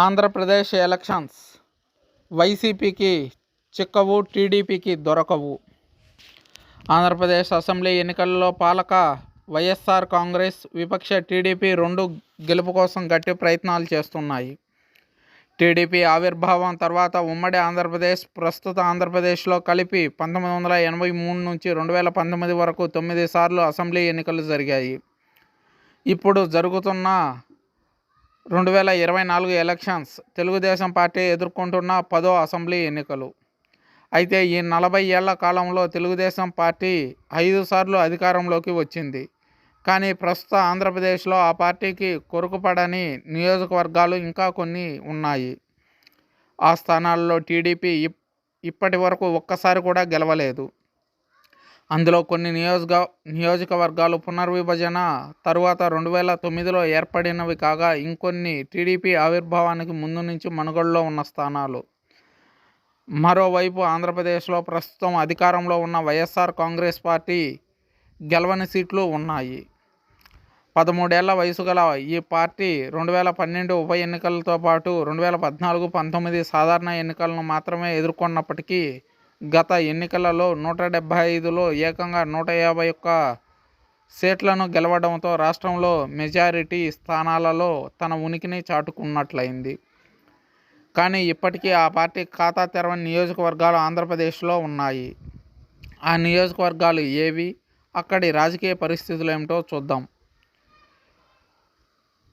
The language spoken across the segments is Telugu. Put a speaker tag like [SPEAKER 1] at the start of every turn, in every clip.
[SPEAKER 1] ఆంధ్రప్రదేశ్ ఎలక్షన్స్ వైసీపీకి చిక్కవు, టీడీపీకి దొరకవు. ఆంధ్రప్రదేశ్ అసెంబ్లీ ఎన్నికల్లో పాలక వైఎస్ఆర్ కాంగ్రెస్, విపక్ష టీడీపీ రెండు గెలుపు కోసం గట్టి ప్రయత్నాలు చేస్తున్నాయి. టీడీపీ ఆవిర్భావం తర్వాత ఉమ్మడి ఆంధ్రప్రదేశ్, ప్రస్తుత ఆంధ్రప్రదేశ్లో కలిపి 1983 నుంచి 2019 వరకు 9 సార్లు అసెంబ్లీ ఎన్నికలు జరిగాయి. ఇప్పుడు జరుగుతున్న 2024 ఎలక్షన్స్ తెలుగుదేశం పార్టీ ఎదుర్కొంటున్న 10వ అసెంబ్లీ ఎన్నికలు. అయితే ఈ 40 ఏళ్ల కాలంలో తెలుగుదేశం పార్టీ 5 సార్లు అధికారంలోకి వచ్చింది. కానీ ప్రస్తుత ఆంధ్రప్రదేశ్లో ఆ పార్టీకి కొరుకుపడని నియోజకవర్గాలు ఇంకా కొన్ని ఉన్నాయి. ఆ స్థానాల్లో టీడీపీ ఇప్పటి వరకు ఒక్కసారి కూడా గెలవలేదు. అందులో కొన్ని నియోజకవర్గాలు పునర్విభజన తరువాత 2009లో ఏర్పడినవి కాగా, ఇంకొన్ని టీడీపీ ఆవిర్భావానికి ముందు నుంచి మనుగడలో ఉన్న స్థానాలు. మరోవైపు ఆంధ్రప్రదేశ్లో ప్రస్తుతం అధికారంలో ఉన్న వైఎస్ఆర్ కాంగ్రెస్ పార్టీ గెలవని సీట్లు ఉన్నాయి. 13 ఏళ్ల వయసు గల ఈ పార్టీ 2012 ఉప ఎన్నికలతో పాటు 2014, 19 సాధారణ ఎన్నికలను మాత్రమే ఎదుర్కొన్నప్పటికీ గత ఎన్నికలలో 175లో ఏకంగా 151 సీట్లను గెలవడంతో రాష్ట్రంలో మెజారిటీ స్థానాలలో తన ఉనికిని చాటుకున్నట్లయింది. కానీ ఇప్పటికీ ఆ పార్టీ ఖాతా తెరవని నియోజకవర్గాలు ఆంధ్రప్రదేశ్లో ఉన్నాయి. ఆ నియోజకవర్గాలు ఏవి, అక్కడి రాజకీయ పరిస్థితులు ఏమిటో చూద్దాం.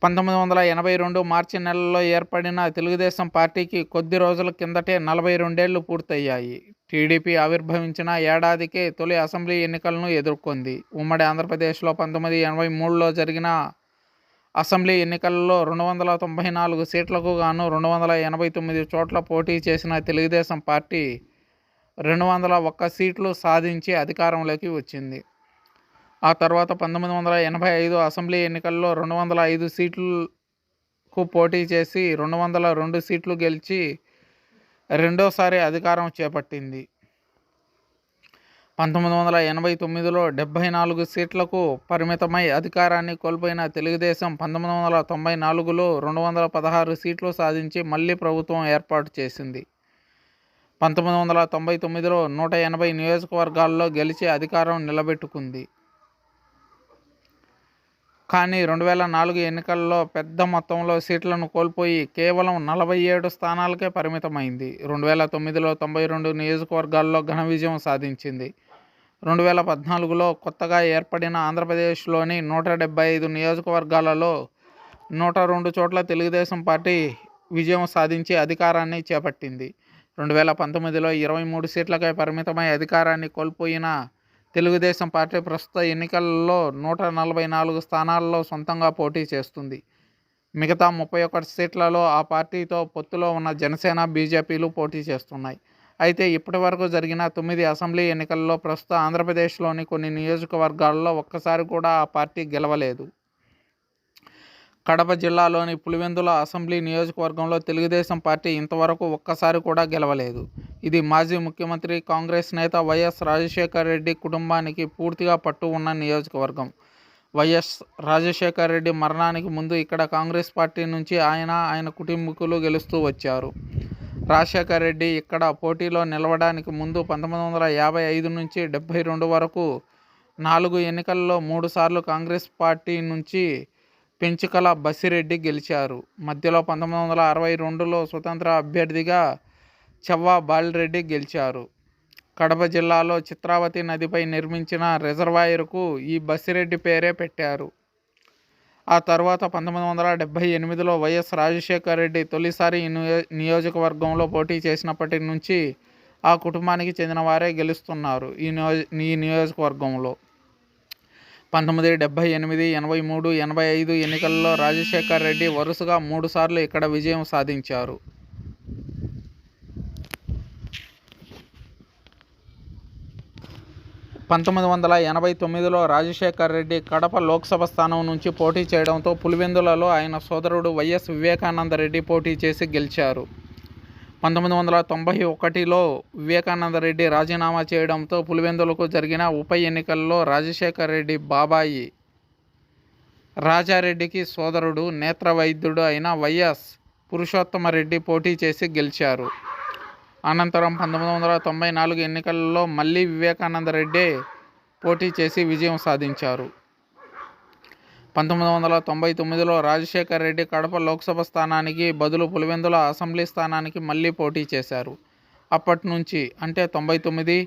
[SPEAKER 1] 1982 మార్చి నెలలో ఏర్పడిన తెలుగుదేశం పార్టీకి కొద్ది రోజుల కిందటే 42 ఏళ్లు పూర్తయ్యాయి. టీడీపీ ఆవిర్భవించిన ఏడాదికే తొలి అసెంబ్లీ ఎన్నికలను ఎదుర్కొంది. ఉమ్మడి ఆంధ్రప్రదేశ్లో 1983లో జరిగిన అసెంబ్లీ ఎన్నికలలో 294 సీట్లకు గాను 289 చోట్ల పోటీ చేసిన తెలుగుదేశం పార్టీ 201 సీట్లు సాధించి అధికారంలోకి వచ్చింది. ఆ తర్వాత 1985 అసెంబ్లీ ఎన్నికల్లో 205 సీట్లకు పోటీ చేసి 202 సీట్లు గెలిచి రెండోసారి అధికారం చేపట్టింది. 1989లో 74 సీట్లకు పరిమితమై అధికారాన్ని కోల్పోయిన తెలుగుదేశం 1994లో 216 సీట్లు సాధించి మళ్లీ ప్రభుత్వం ఏర్పాటు చేసింది. 1999లో 180 నియోజకవర్గాల్లో గెలిచి అధికారం నిలబెట్టుకుంది. కానీ 2004 ఎన్నికల్లో పెద్ద మొత్తంలో సీట్లను కోల్పోయి కేవలం 47 స్థానాలకే పరిమితమైంది. 2009లో 92 నియోజకవర్గాల్లో ఘన విజయం సాధించింది. 2014లో కొత్తగా ఏర్పడిన ఆంధ్రప్రదేశ్లోని 175 నియోజకవర్గాలలో 102 చోట్ల తెలుగుదేశం పార్టీ విజయం సాధించి అధికారాన్ని చేపట్టింది. 2019లో 23 సీట్లకే పరిమితమై అధికారాన్ని కోల్పోయిన తెలుగుదేశం పార్టీ ప్రస్తుత ఎన్నికల్లో 144 స్థానాల్లో సొంతంగా పోటీ చేస్తుంది. మిగతా 31 సీట్లలో ఆ పార్టీతో పొత్తులో ఉన్న జనసేన, బీజేపీలు పోటీ చేస్తున్నాయి. అయితే ఇప్పటి వరకు జరిగిన 9 అసెంబ్లీ ఎన్నికల్లో ప్రస్తుత ఆంధ్రప్రదేశ్లోని కొన్ని నియోజకవర్గాల్లో ఒక్కసారి కూడా ఆ పార్టీ గెలవలేదు. కడప జిల్లాలోని పులివెందుల అసెంబ్లీ నియోజకవర్గంలో తెలుగుదేశం పార్టీ ఇంతవరకు ఒక్కసారి కూడా గెలవలేదు. ఇది మాజీ ముఖ్యమంత్రి, కాంగ్రెస్ నేత వైఎస్ రాజశేఖర రెడ్డి కుటుంబానికి పూర్తిగా పట్టు ఉన్న నియోజకవర్గం. వైఎస్ రాజశేఖర రెడ్డి మరణానికి ముందు ఇక్కడ కాంగ్రెస్ పార్టీ నుంచి ఆయన కుటుంబీకులు గెలుస్తూ వచ్చారు. రాజశేఖర రెడ్డి ఇక్కడ పోటీలో నిలవడానికి ముందు 1955 నుంచి 72 వరకు 4 ఎన్నికల్లో 3 సార్లు కాంగ్రెస్ పార్టీ నుంచి పెంచికల బసిరెడ్డి గెలిచారు. మధ్యలో 1962లో స్వతంత్ర అభ్యర్థిగా చెవ్వ బాలిరెడ్డి గెలిచారు. కడప జిల్లాలో చిత్రావతి నదిపై నిర్మించిన రిజర్వాయర్కు ఈ బసిరెడ్డి పేరే పెట్టారు. ఆ తర్వాత 1978లో వైఎస్ రాజశేఖర రెడ్డి తొలిసారి ఈ నియోజకవర్గంలో పోటీ చేసినప్పటి నుంచి ఆ కుటుంబానికి చెందిన వారే గెలుస్తున్నారు ఈ నియోజకవర్గంలో. 1978, 83, 85 ఎన్నికల్లో రాజశేఖర రెడ్డి వరుసగా 3 సార్లు ఇక్కడ విజయం సాధించారు. 1989లో రాజశేఖర రెడ్డి కడప లోక్సభ స్థానం నుంచి పోటీ చేయడంతో పులివెందులలో ఆయన సోదరుడు వైఎస్ వివేకానంద రెడ్డి పోటీ చేసి గెలిచారు. 1991లో వివేకానంద రెడ్డి రాజీనామా చేయడంతో పులివెందులకు జరిగిన ఉప ఎన్నికల్లో రాజశేఖర రెడ్డి బాబాయి రాజారెడ్డికి సోదరుడు, నేత్ర వైద్యుడు అయిన వైఎస్ పురుషోత్తమరెడ్డి పోటీ చేసి గెలిచారు. అనంతరం 1994 ఎన్నికలలో మళ్ళీ వివేకానంద రెడ్డే పోటీ చేసి విజయం సాధించారు. 1999లో రాజశేఖర్ రెడ్డి కడప లోక్సభ స్థానానికి బదులు పులివెందుల అసెంబ్లీ స్థానానికి మళ్ళీ పోటీ చేశారు. అప్పటి నుంచి అంటే 99,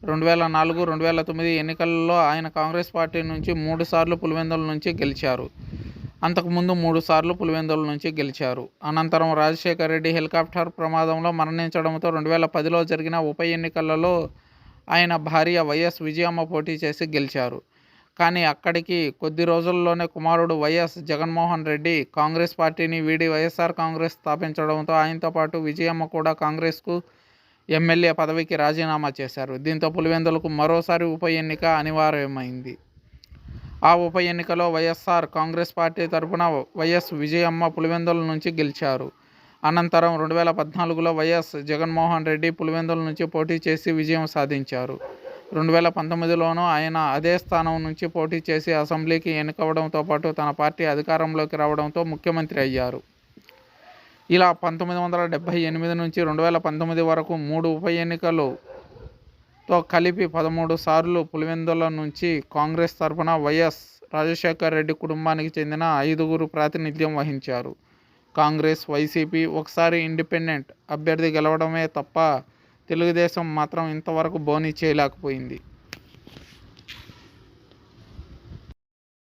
[SPEAKER 1] 2004, 2009 ఎన్నికలలో ఆయన కాంగ్రెస్ పార్టీ నుంచి 3 సార్లు పులివెందుల నుంచి గెలిచారు. అంతకుముందు 3 సార్లు పులివెందుల నుంచి గెలిచారు. అనంతరం రాజశేఖర్ రెడ్డి హెలికాప్టర్ ప్రమాదంలో మరణించడంతో 2010లో జరిగిన ఉప ఎన్నికలలో ఆయన భార్య వైఎస్ విజయమ్మ పోటీ చేసి గెలిచారు. కానీ అక్కడికి కొద్ది రోజుల్లోనే కుమారుడు వైఎస్ జగన్మోహన్ రెడ్డి కాంగ్రెస్ పార్టీని వీడి వైఎస్ఆర్ కాంగ్రెస్ స్థాపించడంతో ఆయనతో పాటు విజయమ్మ కూడా కాంగ్రెస్కు ఎమ్మెల్యే పదవికి రాజీనామా చేశారు. దీంతో పులివెందులకు మరోసారి ఉప ఎన్నిక అనివార్యమైంది. ఆ ఉప ఎన్నికలో వైఎస్ఆర్ కాంగ్రెస్ పార్టీ తరఫున వైఎస్ విజయమ్మ పులివెందుల నుంచి గెలిచారు. అనంతరం 2014లో వైఎస్ జగన్మోహన్ రెడ్డి పులివెందుల నుంచి పోటీ చేసి విజయం సాధించారు. 2019లోనూ ఆయన అదే స్థానం నుంచి పోటీ చేసి అసెంబ్లీకి ఎన్నికవడంతో పాటు తన పార్టీ అధికారంలోకి రావడంతో ముఖ్యమంత్రి అయ్యారు. ఇలా 1978 నుంచి 2019 వరకు 3 ఉప ఎన్నికలతో కలిపి 13 సార్లు పులివెందుల నుంచి కాంగ్రెస్ తరఫున వైఎస్ రాజశేఖర్ రెడ్డి కుటుంబానికి చెందిన 5గురు ప్రాతినిధ్యం వహించారు. కాంగ్రెస్, వైసీపీ, ఒకసారి ఇండిపెండెంట్ అభ్యర్థి గెలవడమే తప్ప తెలుగుదేశం మాత్రం ఇంతవరకు బోనీ చేయలేకపోయింది.